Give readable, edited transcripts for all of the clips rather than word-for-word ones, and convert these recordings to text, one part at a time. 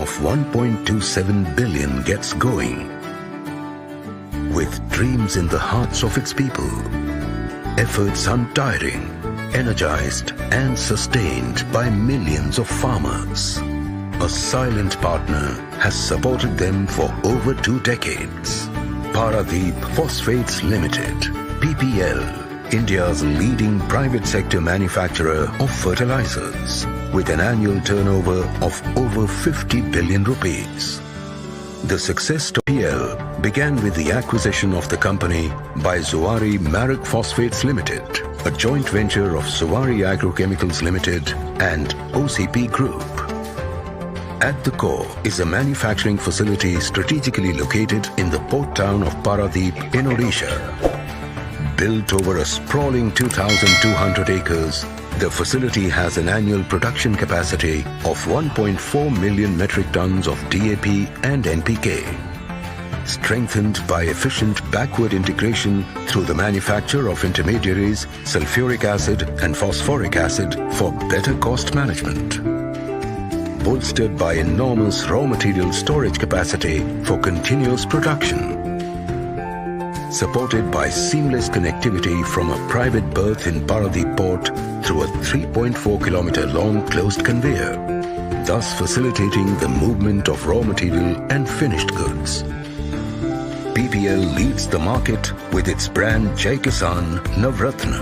of 1.27 billion gets going. With dreams in the hearts of its people, efforts untiring, energized and sustained by millions of farmers, a silent partner has supported them for over 2 decades. Paradeep Phosphates Limited, PPL, India's leading private sector manufacturer of fertilizers, with an annual turnover of over 50 billion rupees. The success of PPL began with the acquisition of the company by Zuari Maroc Phosphates Limited, a joint venture of Zuari Agrochemicals Limited and OCP Group. At the core is a manufacturing facility strategically located in the port town of Paradeep in Odisha. Built over a sprawling 2,200 acres, the facility has an annual production capacity of 1.4 million metric tons of DAP and NPK. Strengthened by efficient backward integration through the manufacture of intermediaries, sulfuric acid and phosphoric acid for better cost management. Bolstered by enormous raw material storage capacity for continuous production. Supported by seamless connectivity from a private berth in Paradeep port through a 3.4 kilometer long closed conveyor, thus facilitating the movement of raw material and finished goods. PPL leads the market with its brand Jai Kisan Navratna,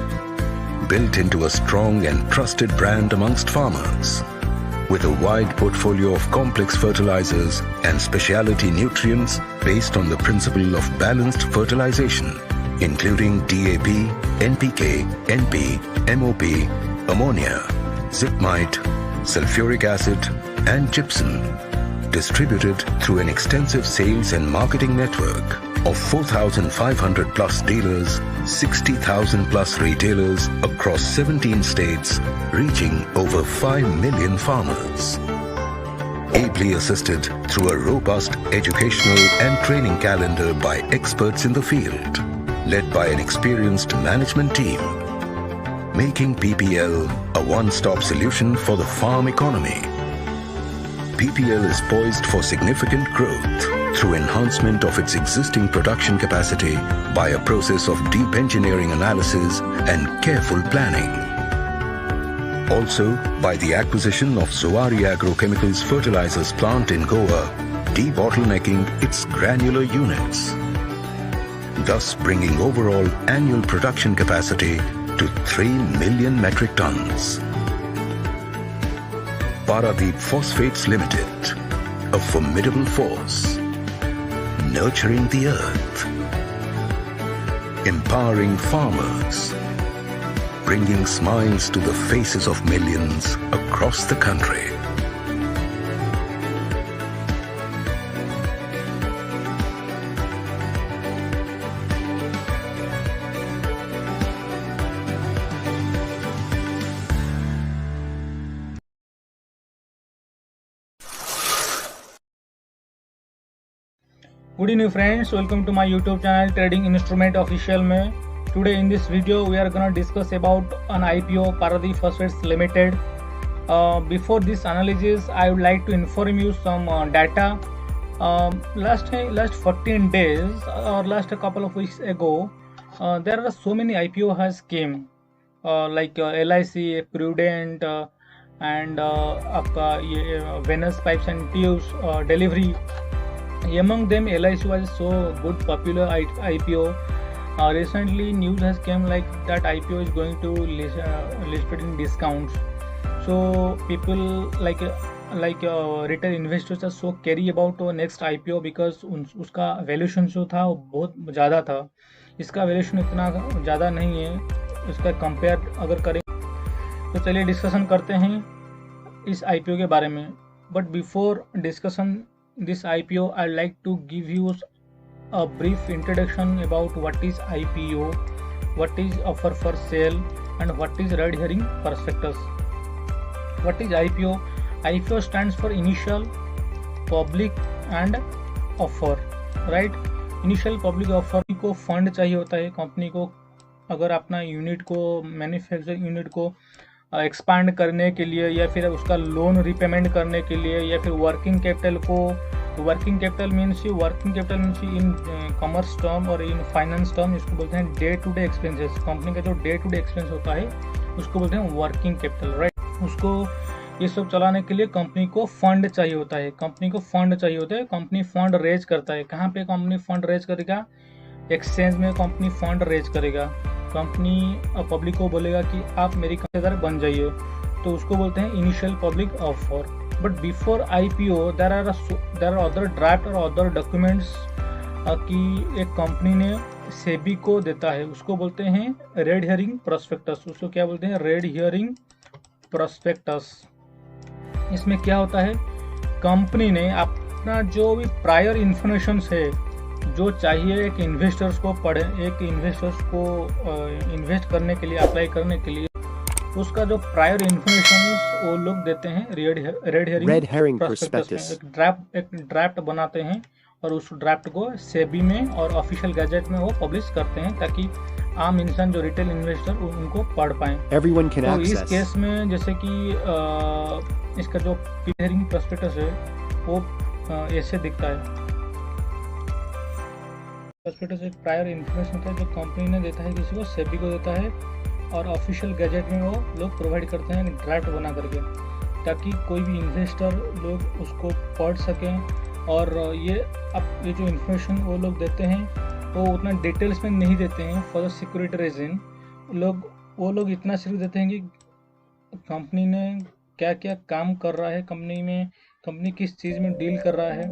built into a strong and trusted brand amongst farmers. With a wide portfolio of complex fertilizers and specialty nutrients based on the principle of balanced fertilization, including DAP, NPK, NP, MOP, ammonia, Zipmite, sulfuric acid, and gypsum, distributed through an extensive sales and marketing network of 4,500 plus dealers, 60,000 plus retailers across 17 states, reaching over 5 million farmers. Ably assisted through a robust educational and training calendar by experts in the field, led by an experienced management team, making PPL a one-stop solution for the farm economy. PPL is poised for significant growth through enhancement of its existing production capacity by a process of deep engineering analysis and careful planning. Also, by the acquisition of Zuari Agrochemicals fertilizers plant in Goa, debottlenecking its granular units, thus bringing overall annual production capacity to 3 million metric tons. Paradeep Phosphates Limited, a formidable force, nurturing the earth, empowering farmers, bringing smiles to the faces of millions across the country. Good evening friends, welcome to my YouTube channel Trading Instrument Official में. Today in this video we are gonna discuss about an IPO Paradeep Phosphates Limited. Before this analysis I would like to inform you some data. Last 14 days or last a couple of weeks ago there are so many IPO has came like LIC, Prudent and Venus Pipes and Tubes Delivery. Among them, LIC was so good popular IPO. Recently, news has come like that IPO is going to listed in discounts. So people like retail investors are so carry about next IPO because उसका valuation जो था वो बहुत ज़्यादा था. इसका valuation इतना ज़्यादा नहीं है. इसका compare अगर करें तो चलिए डिस्कशन करते हैं इस IPO के बारे में. But before discussion this IPO, I'd like to give you a brief introduction about what is IPO, what is offer for sale, and what is red herring prospectus. What is IPO? IPO stands for initial public and offer, right? Initial public offer को fund चाहिए होता है company को. अगर अपना unit को manufacturing unit को expand करने के लिए, या फिर उसका लोन रिपेमेंट करने के लिए, या फिर working capital means in commerce term और इन फाइनेंस टर्म इसको बोलते हैं day to day expenses. Company का जो डे टू डे एक्सपेंस होता है उसको बोलते हैं वर्किंग कैपिटल, राइट। उसको ये सब चलाने के लिए कंपनी को फंड चाहिए होता है, कंपनी फंड रेज करता है। कहाँ पे कंपनी फंड रेज करेगा? एक्सचेंज में कंपनी फंड रेज करेगा। कंपनी पब्लिक को बोलेगा कि आप मेरी कंपनी बन जाइए, तो उसको बोलते हैं initial public offer. But before IPO there are other draft और अदर डॉक्यूमेंट्स कि एक कंपनी ने सेबी को देता है, उसको बोलते हैं रेड हियरिंग प्रोस्पेक्टस। उसको क्या बोलते हैं? Red herring prospectus. इसमें क्या होता है? कंपनी ने अपना जो भी प्रायर इन्फॉर्मेशन है, जो चाहिए एक इन्वेस्टर्स को इन्वेस्ट करने के लिए, अप्लाई करने के लिए, उसका जो प्रायर इन्फॉर्मेशन वो लोग देते हैं रेड हियरिंग प्रोस्पेक्टस में। एक ड्राफ्ट बनाते हैं और उस ड्राफ्ट को सेबी में और ऑफिशियल गैजेट में वो पब्लिश करते हैं, ताकि आम इंसान जो रिटेल इन्वेस्टर उनको पढ़ पाएं। तो इस केस में जैसे कि इसका जो हियरिंग प्रोस्पेक्टस है वो ऐसे दिखता है। प्रोस्पेक्टस एक प्रायर इन्फॉर्मेशन होता है जो कंपनी ने देता है किसी को, सेबी को देता है, और ऑफिशियल गैजेट में वो लोग प्रोवाइड करते हैं ड्राफ्ट बना करके, ताकि कोई भी इन्वेस्टर लोग उसको पढ़ सकें। और ये जो इन्फॉर्मेशन वो लोग देते हैं वो उतना डिटेल्स में नहीं देते हैं फॉर द सिक्योरिटी रीजन। वो लोग इतना सिर्फ देते हैं कि कंपनी ने क्या क्या काम कर रहा है, कंपनी किस चीज़ में डील कर रहा है,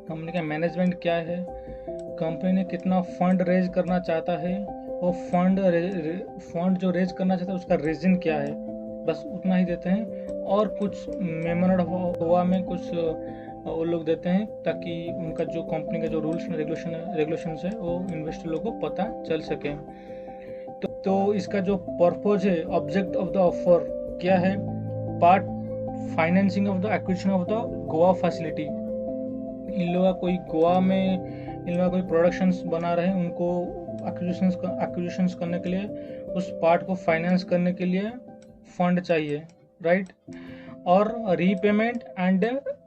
कंपनी का मैनेजमेंट क्या है, कंपनी ने कितना फंड रेज करना चाहता है, वो फंड जो रेज करना चाहता है उसका रीजन क्या है, बस उतना ही देते हैं। और कुछ मेमोरेंडम ऑफ हुआ में कुछ वो लोग देते हैं, ताकि उनका जो कंपनी का जो रूल्स एंड रेगुलेशन है वो इन्वेस्टर लोगों को पता चल सके। तो इसका जो पर्पज है, ऑब्जेक्ट ऑफ द ऑफर क्या है? Part financing of the acquisition of the Goa facility. इन लोगों का कोई गोवा में कोई प्रोडक्शंस बना रहे हैं, उनको एक्विजिशंस करने के लिए, उस पार्ट को फाइनेंस करने के लिए फंड चाहिए, राइट। और repayment and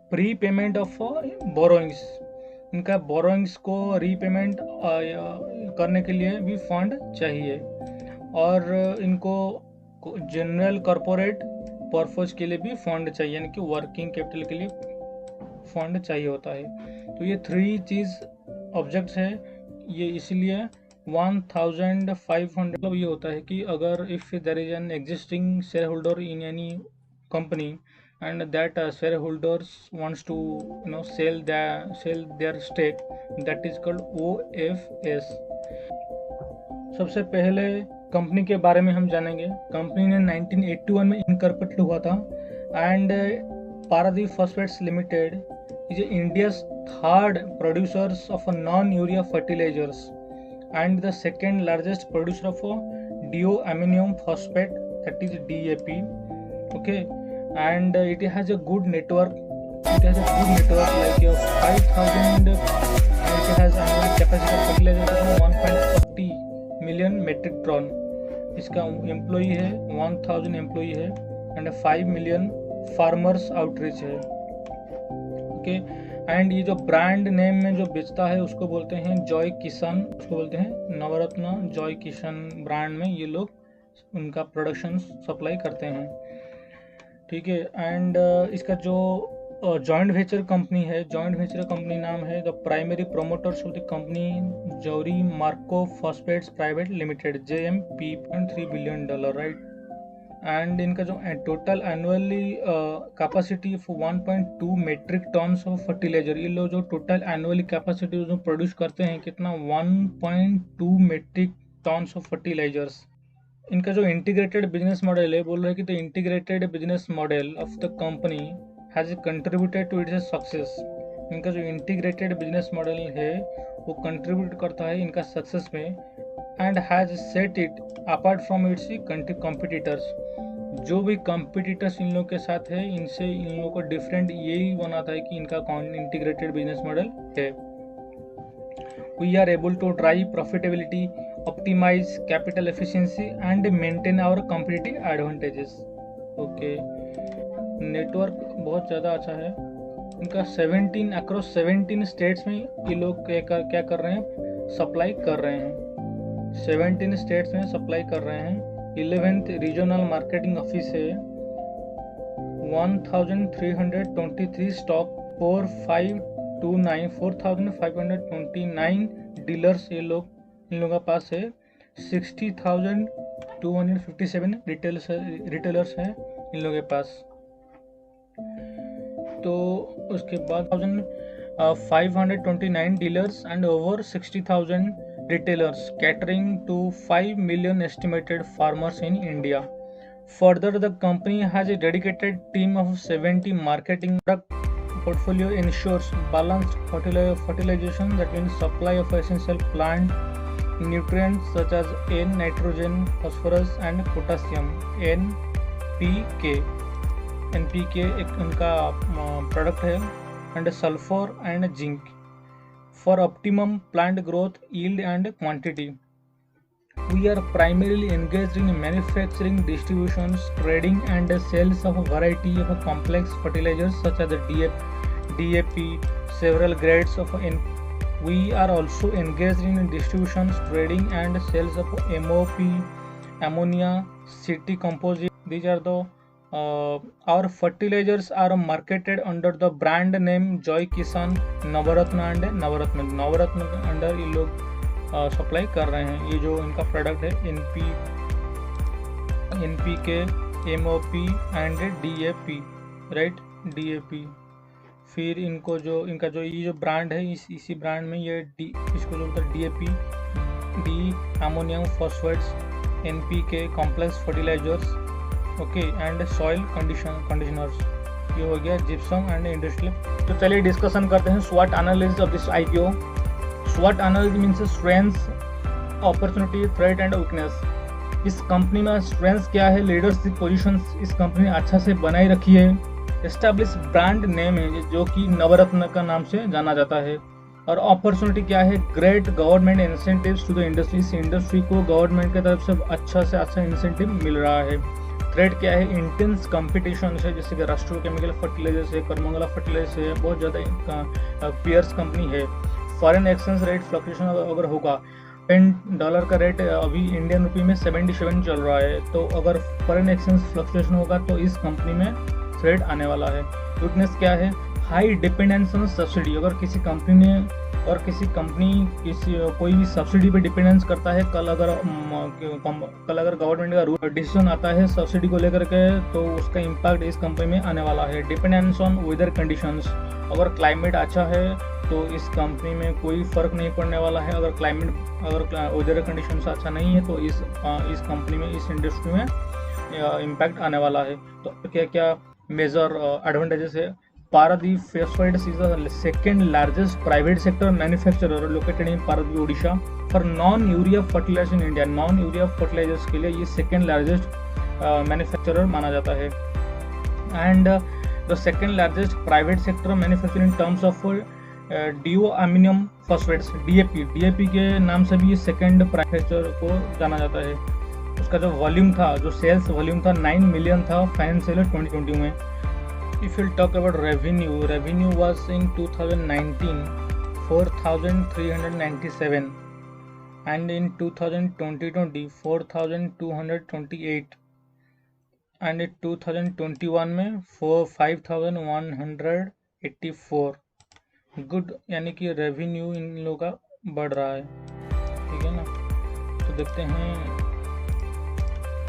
pre payment of borrowings, इनका बोरोइंग्स को रीपेमेंट करने के लिए भी फंड चाहिए। और इनको जनरल कॉर्पोरेट पर्पज के लिए भी फंड चाहिए, यानी कि वर्किंग कैपिटल के लिए फंड चाहिए होता है। तो ये 3 चीज़ ऑब्जेक्ट्स है ये, इसलिए 1500 मतलब ये होता है कि अगर if there is an existing share holder in any company and that shareholders wants to sell their stake, that is called OFS। सबसे पहले कंपनी के बारे में हम जानेंगे। कंपनी ने 1981 में इनकॉर्पोरेट हुआ था, and Paradeep phosphates limited is India's 3rd producers of non urea fertilisers and the 2nd largest producer of di ammonium phosphate, that is DAP। okay, and it has a good network. Like 5,000, and it has annual capacity of fertilizer 1.40 million metric ton। इसका employee है 1000 employee है, and 5 million farmers outreach है। Okay, and ये जो brand name में जो बेचता है उसको बोलते हैं जॉय किसान, उसको बोलते हैं नवरत्न जॉय किसान ब्रांड में ये लोग उनका प्रोडक्शन सप्लाई करते हैं, ठीक है। एंड इसका जो जॉइंट वेंचर कंपनी है, जॉइंट वेंचर कंपनी नाम है the primary promoters of the company Zuari Maroc phosphates private limited, JMP, $3 billion, right. And इनका जो total annually capacity of 1.2 metric tons of fertiliser, ये लोग जो टोटल एनुअली कैपेसिटी जो produce करते हैं कितना 1.2 मेट्रिक टन्स ऑफ फर्टिलाइजर्स। इनका जो इंटीग्रेटेड बिजनेस मॉडल है, बोल रहे हैं कि the integrated business model of the company has contributed to its success. इनका जो इंटीग्रेटेड बिजनेस मॉडल है वो कंट्रीब्यूट करता है इनका सक्सेस में, and has set it apart from its competitors. जो भी कॉम्पिटिटर्स इन लोग के साथ है, इनसे इन लोगों को डिफरेंट यही बनाता है कि इनका इंटीग्रेटेड बिजनेस मॉडल है। We are able to drive profitability optimize capital efficiency and maintain our competitive advantages. Okay, network बहुत ज़्यादा अच्छा है इनका। 17 अक्रॉस 17 स्टेट्स में ये लोग क्या कर रहे हैं, सप्लाई कर रहे हैं। 17 स्टेट्स में सप्लाई कर रहे हैं। 11th रीजनल मार्केटिंग ऑफिस है। 1323 स्टॉक, 4529 डीलर्स ये लोग इन लोगों के पास है। 60,257 रिटेलर्स हैं इन लोगों के पास। तो उसके बाद 529 dealers and over 60,000 retailers catering to 5 million estimated farmers in India. Further, the company has a dedicated team of 70 marketing. Product portfolio ensures balanced fertilization, that means supply of essential plant nutrients such as N, nitrogen, phosphorus and potassium, NPK एक उनका product है, and sulfur and zinc for optimum plant growth, yield and quantity. We are primarily engaged in manufacturing, distributions, trading and sales of a variety of complex fertilizers such as DAP, several grades of N. We are also engaged in distributions, trading and sales of MOP, ammonia, CT composite. These are the our fertilizers are marketed under the brand name Joy Kisan, Navratna and नवरत्न के under ये लोग supply कर रहे हैं। ये जो इनका product है NPK, MOP and DAP, right, DAP। फिर इनका जो ये जो ब्रांड है, इसी ब्रांड में ये इसको जो होता है DAP, ammonium phosphates, NPK complex fertilisers, okay, and soil conditioners. ये हो गया जिप्सम एंड इंडस्ट्रियल। तो चलिए डिस्कशन करते हैं SWOT analysis of this IPO। SWOT analysis means strengths, opportunity, threat and weakness. इस कंपनी में स्ट्रेंथ्स क्या है, लीडरशिप पोजीशंस इस कंपनी ने अच्छा से बनाई रखी है। एस्टैब्लिश ब्रांड नेम है जो कि नवरत्न का नाम से जाना जाता है। और अपॉर्चुनिटी क्या है, great government incentives to the industry. इस इंडस्ट्री को गवर्नमेंट की तरफ से अच्छा इंसेंटिव मिल रहा है। थ्रेट क्या है, इंटेंस कंपटीशन है, जैसे कि राष्ट्रीय केमिकल फर्टिलाइजर्स है, करमंगला फर्टिलाइजर्स है, बहुत ज़्यादा पियर्स कंपनी है। फॉरेन एक्सचेंज रेट फ्लक्चुएशन अगर होगा, $10 का रेट अभी इंडियन रुपी में 77 चल रहा है, तो अगर फॉरेन एक्सचेंज फ्लक्चुएशन होगा तो इस कंपनी में थ्रेट आने वाला है। वीकनेस क्या है, हाई डिपेंडेंस ऑन सब्सिडी। अगर किसी कंपनी कोई भी सब्सिडी पे डिपेंडेंस करता है, कल अगर गवर्नमेंट का रूल डिसीजन आता है सब्सिडी को लेकर के, तो उसका इम्पैक्ट इस कंपनी में आने वाला है। Dependence on whether conditions. अगर क्लाइमेट अच्छा है तो इस कंपनी में कोई फर्क नहीं पड़ने वाला है। अगर वेदर कंडीशंस अच्छा नहीं है तो इस कंपनी में, इस इंडस्ट्री में इम्पैक्ट आने वाला है। तो क्या क्या मेजर एडवांटेजेस है। Paradeep Phosphates is the second largest private sector manufacturer located in Paradeep, Odisha for non-urea fertilizers in India. Non-urea fertilizers के लिए ये second largest manufacturer माना जाता है। And the second largest private sector manufacturer in terms of Diammonium Phosphates, DAP के नाम से भी ये second manufacturer को जाना जाता है। उसका जो वॉल्यूम था, जो सेल्स वॉल्यूम था 9 मिलियन था फाइनेंशियल 2020 में। If we'll talk about revenue was in 2019 4,397 and in 2020 4,228 and in 2021 में 5,184। गुड, यानी कि रेवेन्यू इन लोगों का बढ़ रहा है, ठीक है ना। तो देखते हैं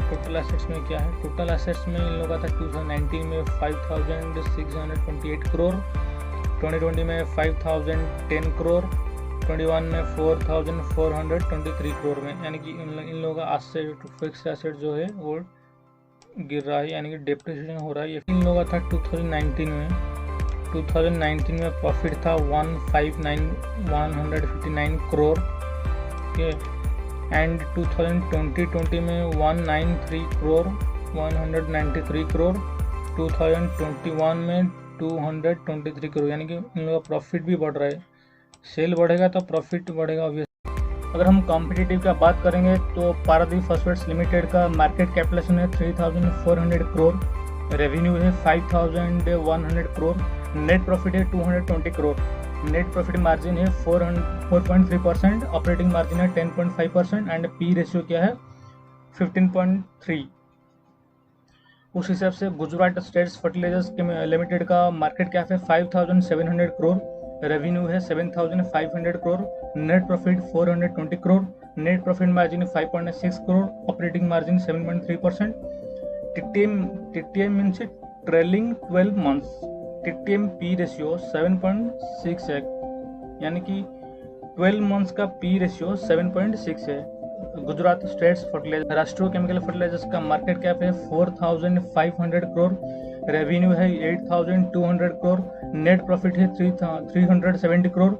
टोटल एसेट्स में क्या है। टोटल एसेट्स में इन लोगों का था 2019 में 5,628 करोड़, 2020 में 5,010 करोड़, 21 में 4,423 करोड़ में, यानी कि इन लोगों का फिक्स एसेट जो है वो गिर रहा है, यानी कि डेप्रिसिएशन हो रहा है। ये इन लोगों का था 2019 में प्रॉफिट था 159 करोड़, ठीक है। एंड 2020 में 193 करोड़, 2021 में 223 करोड़, यानी कि इन लोगों का प्रॉफिट भी बढ़ रहा है। सेल बढ़ेगा तो प्रॉफिट बढ़ेगा ऑब्वियस। अगर हम कॉम्पिटिटिव का बात करेंगे तो पारादीप फॉस्फेट्स लिमिटेड का मार्केट कैपिटलाइजेशन है 3,400 करोड़, रेवेन्यू है 5,100 करोड़, नेट प्रॉफिट है 220 करोड़, नेट प्रॉफिट मार्जिन है 4.3%, ऑपरेटिंग मार्जिन है 10.5% एंड पी रेशियो क्या है 15.3। उस हिसाब से गुजरात स्टेट्स फर्टिलाइजर्स लिमिटेड का मार्केट कैप है 5,700 करोड़, रेवेन्यू है 7,500 crore, net profit 420 crore, net profit margin 5.6 crore, operating margin 7.3%। TTM means trailing 12 months, TTM P ratio 7.6 है, यानी कि 12 मंथ्स का पी रेशियो 7.6 है। गुजरात स्टेट्स फर्टिलाइजर राष्ट्रीय केमिकल फर्टिलाइजर्स का मार्केट कैप है 4,500 करोड़, रेवेन्यू है 8,200 करोड़, नेट प्रॉफिट है 370 करोड़,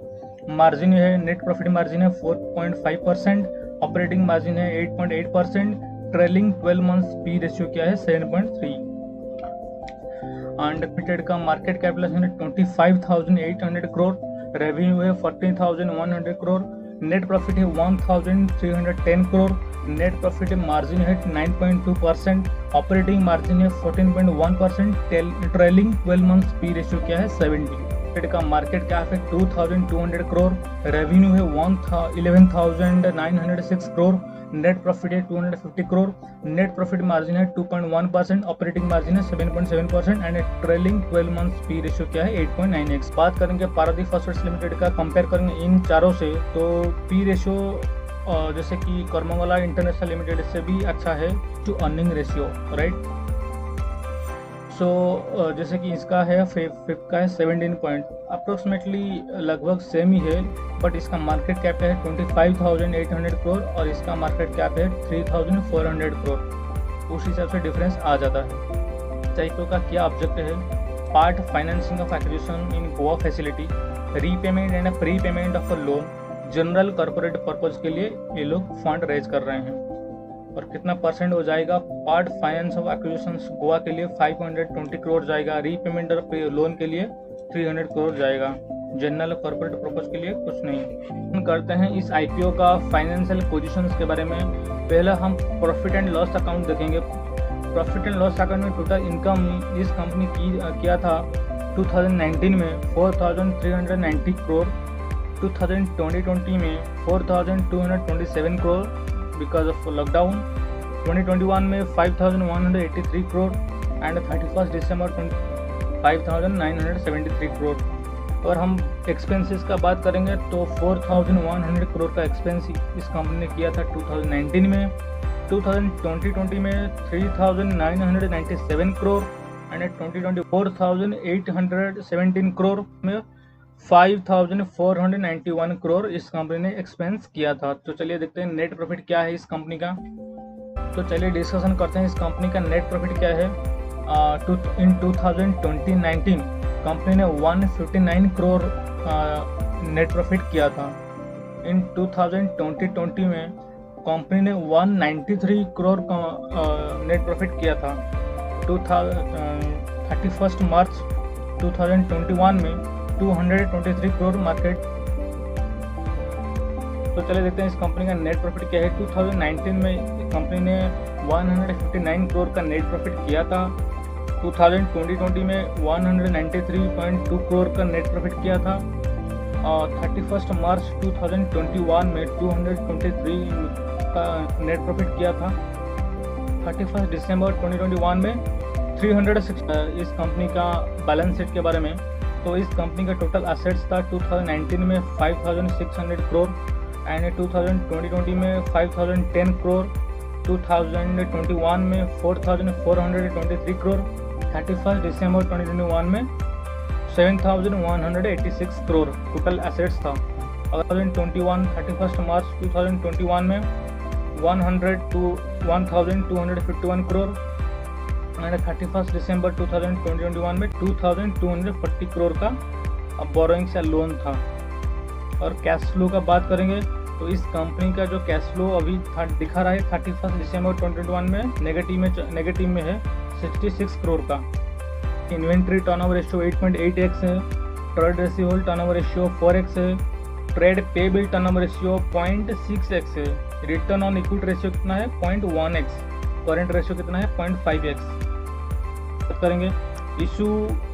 मार्जिन है नेट प्रॉफिट मार्जिन है 4.5%, ऑपरेटिंग मार्जिन है 8.8%, ट्रेलिंग 12 मंथ्स पी रेशियो क्या है 7.3। एंड लिमिटेड का मार्केट कैपिटलाइजेशन है 25,800 करोड़, रेवेन्यू है 14,100 करोड़, नेट प्रॉफिट है 1,310 करोड़, नेट प्रॉफिट मार्जिन है 9.2%, ऑपरेटिंग मार्जिन है 14.1%, ट्रेलिंग 12 मंथ्स पी रेशियो क्या है 70। का मार्केट कैप है 2,200 करोड़, रेवेन्यू है 11,906 करोड़, नेट प्रॉफिट है 250 करोड़, नेट प्रॉफिट मार्जिन है 2.1%, ऑपरेटिंग मार्जिन है 7.7% and trailing 12 months P ratio क्या है 8.9x। बात करेंगे पारादीप फॉस्फेट्स लिमिटेड का, कंपेयर करेंगे इन चारों से तो पी रेशियो जैसे कि करमंगला इंटरनेशनल लिमिटेड से भी अच्छा है टू अर्निंग रेशियो, राइट। सो जैसे कि इसका है फिफ्थ का है 17 पॉइंट, अप्रोक्सीमेटली लगभग सेम ही है, बट इसका मार्केट कैप है 25,800 करोड़ और इसका मार्केट कैप है 3,400 करोड़। उस हिसाब से डिफरेंस आ जाता है। चाइको का क्या ऑब्जेक्ट है? Part financing of acquisition in Goa facility, repayment and pre payment of a loan, general corporate purpose के लिए ये लोग फंड रेज कर रहे हैं। और कितना परसेंट हो जाएगा? Part finance of acquisitions Goa के लिए 520 करोड़ जाएगा, रीपेमेंट ऑफ लोन के लिए 300 करोड़ जाएगा, जनरल कॉर्पोरेट पर्पज के लिए कुछ नहीं। करते हैं इस आईपीओ का फाइनेंशियल पोजीशंस के बारे में। पहला हम प्रॉफिट एंड लॉस अकाउंट देखेंगे। प्रॉफिट एंड लॉस अकाउंट में टोटल इनकम इस कंपनी की किया था 2019 में 4,390 करोड़, 2020 में 4,227 करोड़ बिकॉज ऑफ लॉकडाउन, 2021 में 5,183 करोड़ एंड 31 दिसंबर 5,973 करोड़। और हम एक्सपेंसेस का बात करेंगे तो 4,100 करोड़ का एक्सपेंस इस कंपनी ने किया था 2019 में, 2020 में 3,997 करोड़ एंड 2020 4,817 करोड़ में 5,491 करोड़ इस कंपनी ने एक्सपेंस किया था। तो चलिए देखते हैं नेट प्रॉफिट क्या है इस कंपनी का। तो चलिए डिस्कशन करते हैं इस कंपनी का नेट प्रॉफिट क्या है। इन 2019 कंपनी ने 159 करोड़ नेट प्रॉफिट किया था। इन 2020 में कंपनी ने 193 करोड़ नेट प्रॉफिट किया था। 31 मार्च 2021 में 223 करोड़ मार्केट। तो चले देखते हैं इस कंपनी का नेट प्रॉफिट क्या है। 2019 में कंपनी ने 159 करोड़ का नेट प्रॉफिट किया था। 2020 में 193.2 करोड़ का नेट प्रॉफिट किया था और 31 मार्च 2021 में 223 का नेट प्रॉफिट किया था। 31 दिसंबर 2021 में 306। इस कंपनी का बैलेंस शीट के बारे में, तो इस कंपनी का टोटल एसेट्स था 2019 में 5,600 करोड़ एंड 2020 में 5,010 करोड़, 2021 में 4,423 करोड़, 31 दिसंबर 2021 में 7,186 करोड़ टोटल एसेट्स था। 31 मार्च 2021 में 1,251 करोड़ एंड 31 दिसंबर 2021 में 2,240 करोड़ का बोरोइंग्स या लोन था। और कैश फ्लो का बात करेंगे तो इस कंपनी का जो कैश फ्लो अभी दिखा रहा है 31 दिसंबर 2021 में नेगेटिव में है 66 करोड़ का। इन्वेंट्री टर्नओवर रेशियो 8.8x है, trade receivable turnover ratio 4x है, trade payable turnover ratio 0.6x है। रिटर्न ऑन इक्विटी रेशियो कितना है 0.1x। करंट रेशियो कितना है 0.5x। बात करेंगे इशू,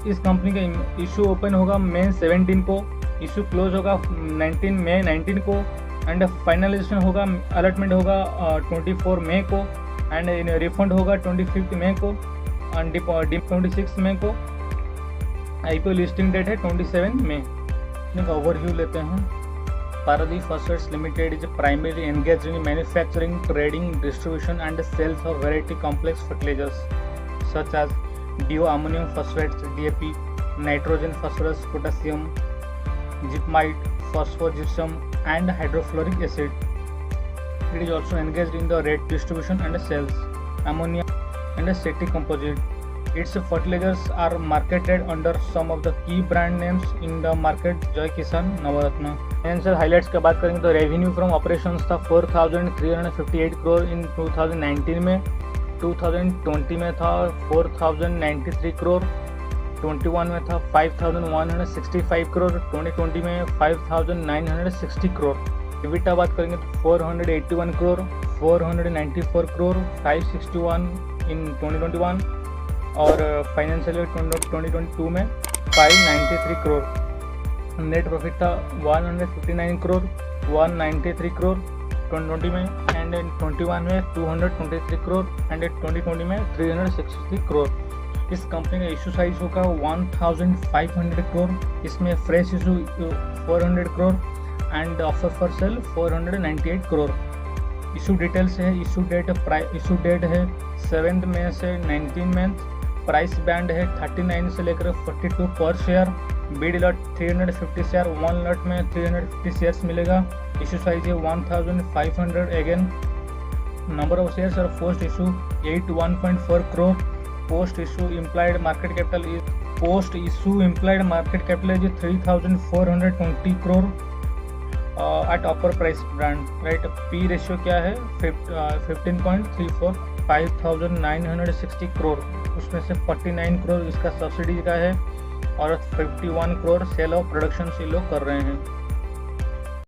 इस कंपनी का इशू ओपन होगा मई 17 को, इशू क्लोज होगा मई 19 को, एंड फाइनलाइजेशन होगा, अलॉटमेंट होगा 24 मई को, एंड रिफंड होगा 25 मई को, एंड 26 मई को। आईपीओ लिस्टिंग डेट है 27 मई। ओवरव्यू लेते हैं। Paradeep Phosphates Limited is primarily engaged in manufacturing, trading, distribution and sales of variety complex fertilizers such as ammonium phosphates, DAP, nitrogen, phosphorus, potassium, gypmite, phosphogypsum and hydrofluoric acid. It is also engaged in the rate distribution and sales, ammonia and acetic composite. Its fertilizers are marketed under some of the key brand names in the market, Joy Kisan, Navaratna. Financial highlights की बात करेंगे तो revenue from operations था 4,358 करोड़ इन 2019 में, 2020 में था 4,093 करोड़, 21 में था 5,165 करोड़, 2020 में 5,960 करोड़। EBITDA बात करेंगे तो 481 करोड़, 494 करोड़, 561 इन 2021 और फाइनेंशियल ईयर 2022 में 593 करोड़। नेट प्रॉफिट था 159 करोड़, 193 करोड़ 2020 में, एंड 21 में 223 करोड़, एंड 2020 में 363 करोड़। इस कंपनी का इशू साइज होगा 1500 करोड़, इसमें fresh issue 400 crore and offer for sale 498 crore. Issue details है, इशू डेट है 7 मई से 19 मई। प्राइस बैंड है 39 से लेकर 42 पर share. Beed lot 350 share, 1 lot में 350 शेयर्स मिलेगा। इशू साइज है 1500 अगेन। नंबर ऑफ शेयर्स और post issue 81.4 crore. Post issue implied market capital is 3,420 crore at upper price brand, right. P ratio क्या है 15.34, 5,960 करोड़, उसमें से 49 करोड़ इसका सब्सिडी का है और 51 करोड़ सेल ऑफ प्रोडक्शन से लोग कर रहे हैं।